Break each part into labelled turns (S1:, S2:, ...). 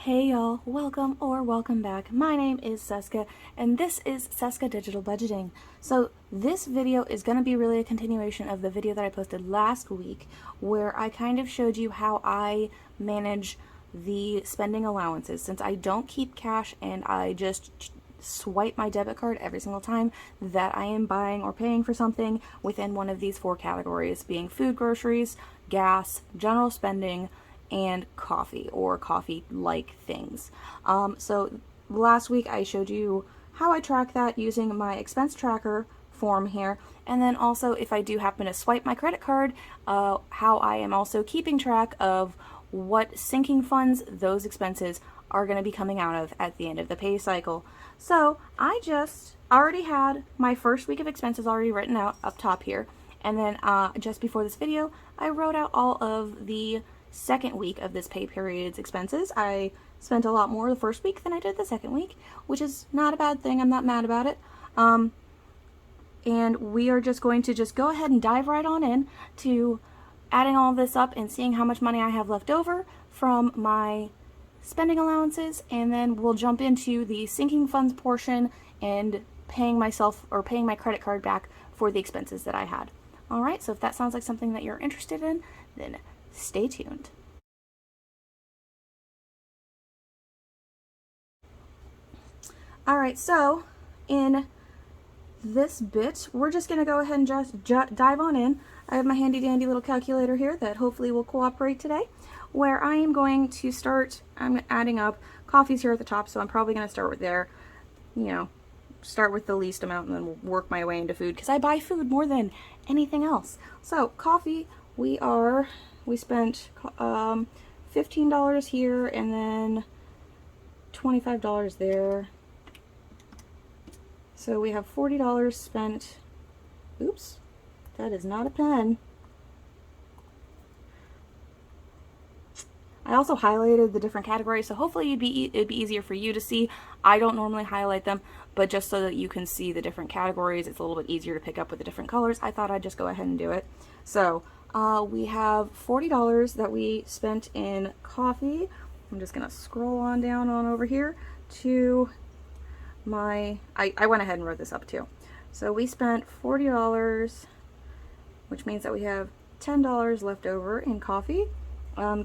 S1: Hey y'all, welcome back. My name is Seska and this is Seska Digital Budgeting. So this video is going to be really a continuation of the video that I posted last week where I kind of showed you how I manage the spending allowances since I don't keep cash and I just swipe my debit card every single time that I am buying or paying for something within one of these four categories, being food, groceries, gas, general spending, and coffee or coffee-like things. So last week I showed you how I track that using my expense tracker form here, and then also if I do happen to swipe my credit card, how I am also keeping track of what sinking funds those expenses are going to be coming out of at the end of the pay cycle. So I just already had my first week of expenses already written out up top here, and then just before this video I wrote out all of the second week of this pay period's expenses. I spent a lot more the first week than I did the second week, which is not a bad thing. I'm not mad about it. And we are just going to go ahead and dive right on in to adding all of this up and seeing how much money I have left over from my spending allowances, and then we'll jump into the sinking funds portion and paying myself or paying my credit card back for the expenses that I had. Alright, so if that sounds like something that you're interested in, then stay tuned. Alright, so in this bit, we're just going to go ahead and just dive on in. I have my handy dandy little calculator here that hopefully will cooperate today, where I am going to start, I'm adding up coffees here at the top, so I'm probably going to start with there, start with the least amount and then work my way into food, because I buy food more than anything else. So coffee, we spent $15 here and then $25 there. So we have $40 spent. Oops, that is not a pen. I also highlighted the different categories, so hopefully it'd be easier for you to see. I don't normally highlight them, but just so that you can see the different categories, it's a little bit easier to pick up with the different colors. I thought I'd just go ahead and do it. So we have $40 that we spent in coffee. I'm just gonna scroll on down on over here to my, I went ahead and wrote this up too. So we spent $40, which means that we have $10 left over in coffee.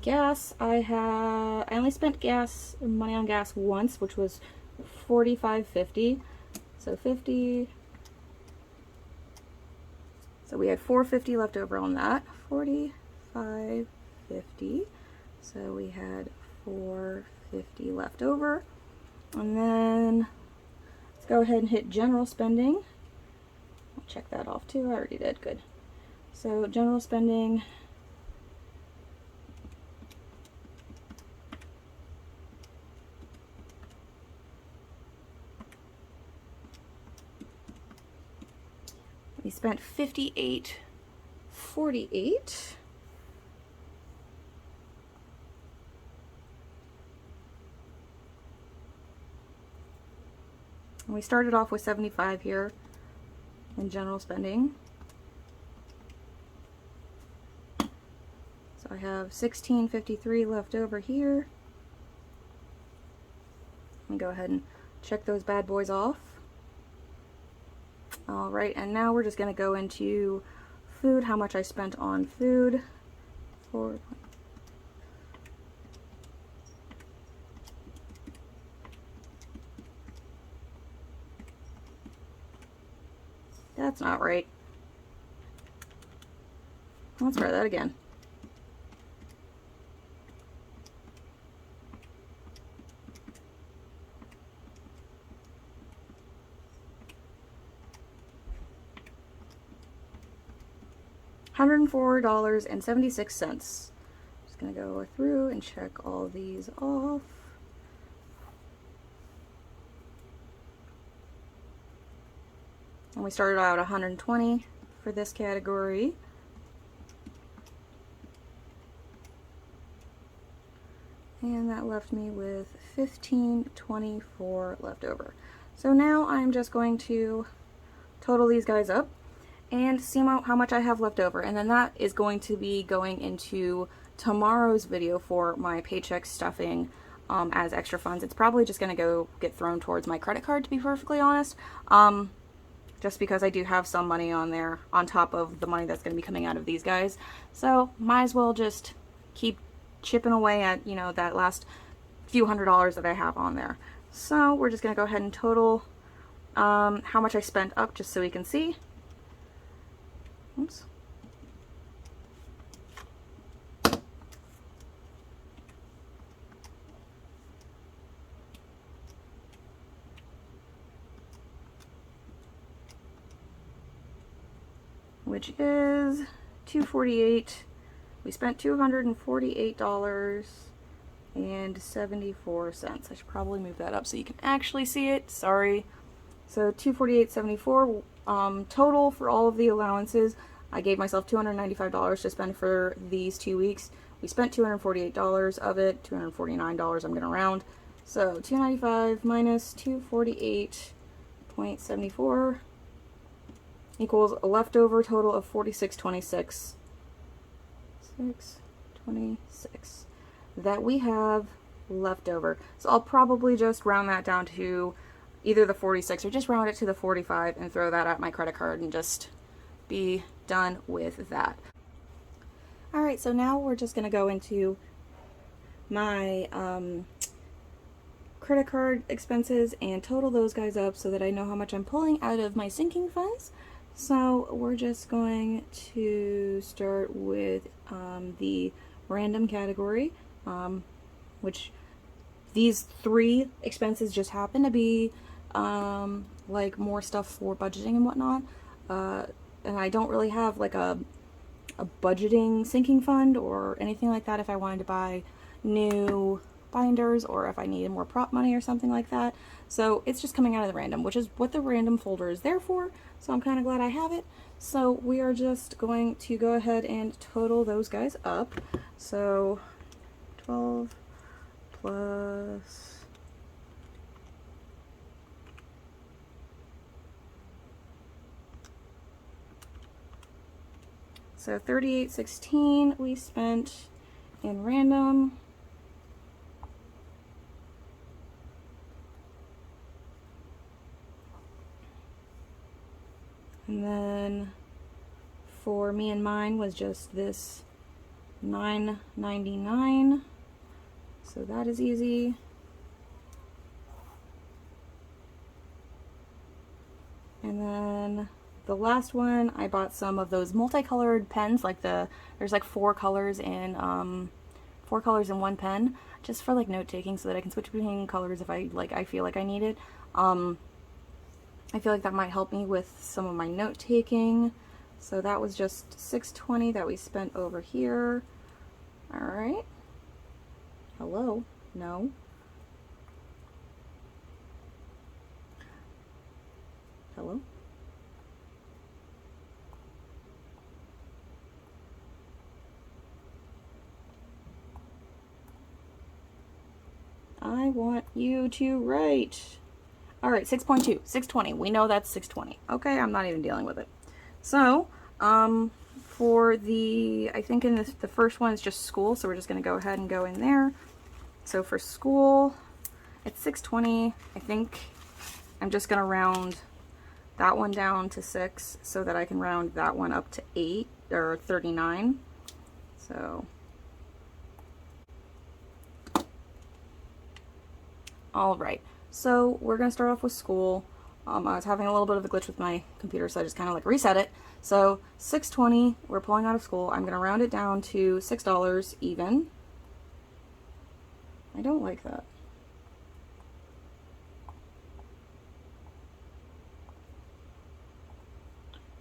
S1: Gas, I only spent money on gas once, which was $45.50. So 50. So we had $4.50 left over on that. $45.50. So we had $4.50 left over. And then let's go ahead and hit general spending. I'll check that off too. I already did. Good. So general spending. We spent $58.48. And we started off with $75 here in general spending. So I have $16.53 left over here. Let me go ahead and check those bad boys off. Alright, and now we're just going to go into food, how much I spent on food. That's not right. Let's try that again. $104.76. Just gonna go through and check all these off. And we started out at $120 for this category. And that left me with $15.24 left over. So now I'm just going to total these guys up and see how much I have left over, and then that is going to be going into tomorrow's video for my paycheck stuffing as extra funds. It's probably just going to go get thrown towards my credit card, to be perfectly honest. Just because I do have some money on there on top of the money that's going to be coming out of these guys. So might as well just keep chipping away at, you know, that last few $100s that I have on there. So we're just going to go ahead and total how much I spent up, just so we can see. Oops. Which is $248. We spent $248.74. I should probably move that up so you can actually see it. Sorry. So $248.74 total for all of the allowances. I gave myself $295 to spend for these 2 weeks. We spent $248 of it, $249 I'm gonna round. So $295 minus $248.74 equals a leftover total of $46.26. $6.26 that we have left over. So I'll probably just round that down to either the 46 or just round it to the 45 and throw that at my credit card and just be done with that. Alright, so now we're just going to go into my credit card expenses and total those guys up so that I know how much I'm pulling out of my sinking funds. So we're just going to start with the random category, which these 3 expenses just happen to be like more stuff for budgeting and whatnot. And I don't really have like a budgeting sinking fund or anything like that if I wanted to buy new binders or if I needed more prop money or something like that. So it's just coming out of the random, which is what the random folder is there for. So I'm kind of glad I have it. So we are just going to go ahead and total those guys up. So 12 plus so $38.16 we spent in random. And then for me and mine was just this $9.99. So that is easy. And then the last one, I bought some of those multicolored pens, like there's like 4 colors in 1 pen, just for like note taking so that I can switch between colors if I feel like I need it. I feel like that might help me with some of my note taking. So that was just $6.20 that we spent over here. All right. Hello? No. Hello? I want you to write. All right, 6.2, 620. We know that's 620. Okay, I'm not even dealing with it. So, for the, I think in the first one is just school, so we're just going to go ahead and go in there. So for school, it's 620. I think I'm just going to round that one down to 6 so that I can round that one up to 8 or 39. So, all right. So we're going to start off with school. I was having a little bit of a glitch with my computer, so I just kind of like reset it. So $6.20, we're pulling out of school. I'm going to round it down to $6 even. I don't like that.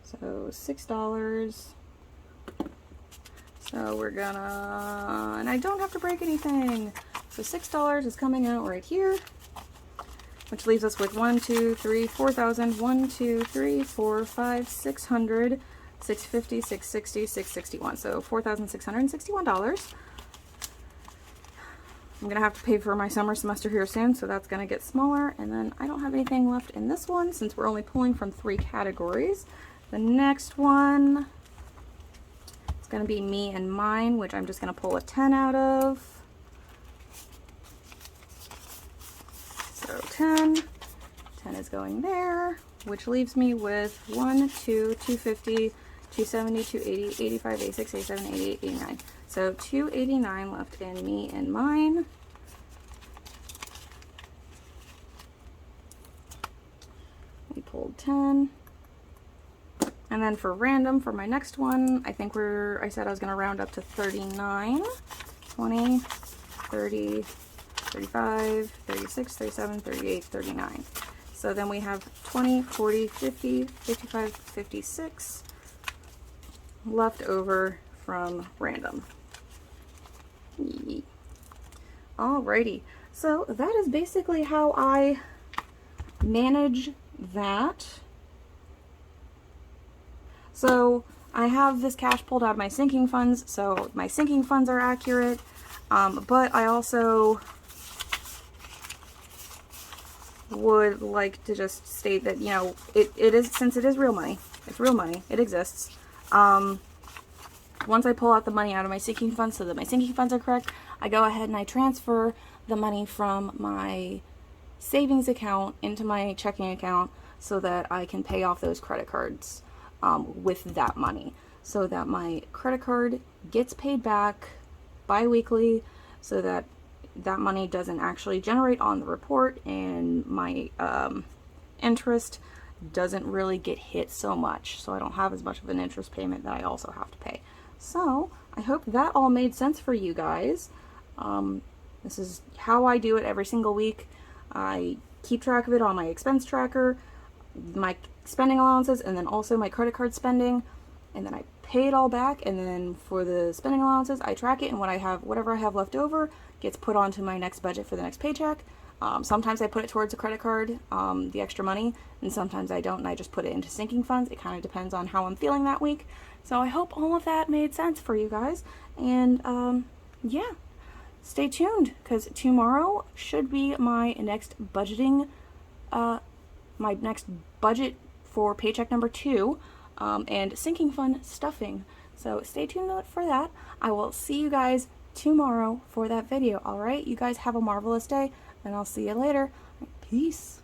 S1: So $6. So we're gonna, and I don't have to break anything. So $6 is coming out right here, which leaves us with 4,000, 600, 650, 660, 661. So $4,661. I'm gonna have to pay for my summer semester here soon, so that's gonna get smaller. And then I don't have anything left in this one since we're only pulling from 3 categories. The next one, it's gonna be me and mine, which I'm just gonna pull a 10 out of. 10. 10 is going there, which leaves me with 1, 2, 250, 270, 280, 85, 86, 87, 88, 89. So 289 left in me and mine. We pulled 10. And then for random, for my next one, I think I said I was going to round up to 39. 20, 30, 35, 36, 37, 38, 39. So then we have 20, 40, 50, 55, 56 left over from random. Alrighty, so that is basically how I manage that. So I have this cash pulled out of my sinking funds, so my sinking funds are accurate, but I also would like to just state that, you know, it is, since it is real money, it's real money, it exists. Once I pull out the money out of my sinking funds so that my sinking funds are correct, I go ahead and I transfer the money from my savings account into my checking account so that I can pay off those credit cards with that money, so that my credit card gets paid back bi-weekly, so that that money doesn't actually generate on the report, and my interest doesn't really get hit so much, so I don't have as much of an interest payment that I also have to pay. So I hope that all made sense for you guys. This is how I do it every single week. I keep track of it on my expense tracker, my spending allowances, and then also my credit card spending, and then I pay it all back, and then for the spending allowances I track it, and what I have, whatever I have left over gets put onto my next budget for the next paycheck. Sometimes I put it towards a credit card, the extra money, and sometimes I don't, and I just put it into sinking funds. It kind of depends on how I'm feeling that week. So I hope all of that made sense for you guys, and yeah, stay tuned, because tomorrow should be my next budgeting, my next budget for paycheck number 2, and sinking fund stuffing. So stay tuned for that. I will see you guys tomorrow for that video. Alright, you guys have a marvelous day, and I'll see you later. Peace.